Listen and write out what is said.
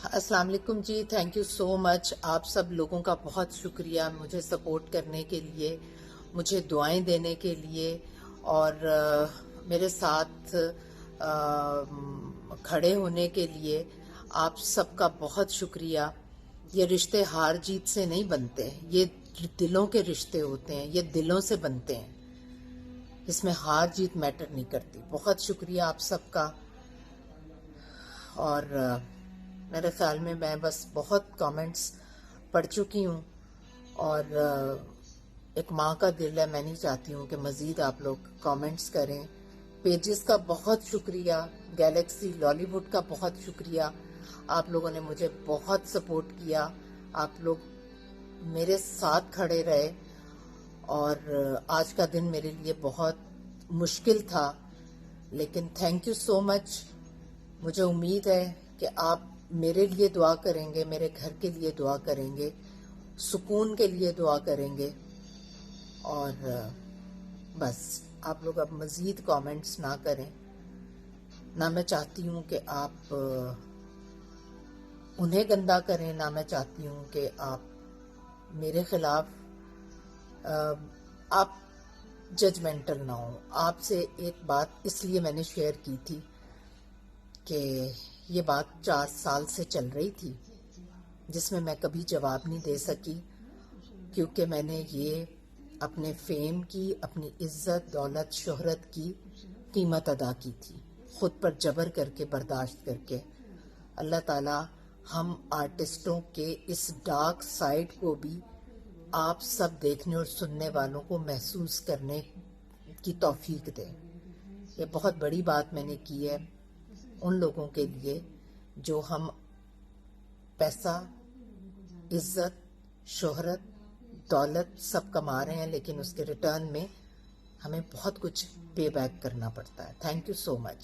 السلام علیکم جی، thank you so مچ. آپ سب لوگوں کا بہت شکریہ مجھے سپورٹ کرنے کے لیے، مجھے دعائیں دینے کے لیے، اور میرے ساتھ کھڑے ہونے کے لیے. آپ سب کا بہت شکریہ. یہ رشتے ہار جیت سے نہیں بنتے، یہ دلوں کے رشتے ہوتے ہیں، یہ دلوں سے بنتے ہیں. اس میں ہار جیت میٹر نہیں کرتی. بہت شکریہ آپ سب کا. اور میرے خیال میں بس بہت کامنٹس پڑھ چکی ہوں، اور ایک ماں کا دل ہے، میں نہیں چاہتی ہوں کہ مزید آپ لوگ کامنٹس کریں. پیجز کا بہت شکریہ، گیلیکسی لالی ووڈ کا بہت شکریہ. آپ لوگوں نے مجھے بہت سپورٹ کیا، آپ لوگ میرے ساتھ کھڑے رہے، اور آج کا دن میرے لیے بہت مشکل تھا، لیکن تھینک یو سو مچ. مجھے امید ہے کہ آپ میرے لیے دعا کریں گے، میرے گھر کے لیے دعا کریں گے، سکون کے لیے دعا کریں گے. اور بس آپ لوگ اب مزید کامنٹس نہ کریں. نہ میں چاہتی ہوں کہ آپ انہیں گندا کریں، نہ میں چاہتی ہوں کہ آپ میرے خلاف آپ ججمنٹل نہ ہوں. آپ سے ایک بات اس لیے میں نے شیئر کی تھی کہ یہ بات 4 سال سے چل رہی تھی، جس میں میں کبھی جواب نہیں دے سکی، کیونکہ میں نے یہ اپنے فیم کی، اپنی عزت، دولت، شہرت کی قیمت ادا کی تھی، خود پر جبر کر کے، برداشت کر کے. اللہ تعالی ہم آرٹسٹوں کے اس ڈارک سائڈ کو بھی آپ سب دیکھنے اور سننے والوں کو محسوس کرنے کی توفیق دے. یہ بہت بڑی بات میں نے کی ہے ان لوگوں کے لیے جو ہم پیسہ، عزت، شہرت، دولت سب کما رہے ہیں، لیکن اس کے ریٹرن میں ہمیں بہت کچھ پے بیک کرنا پڑتا ہے. Thank you so much.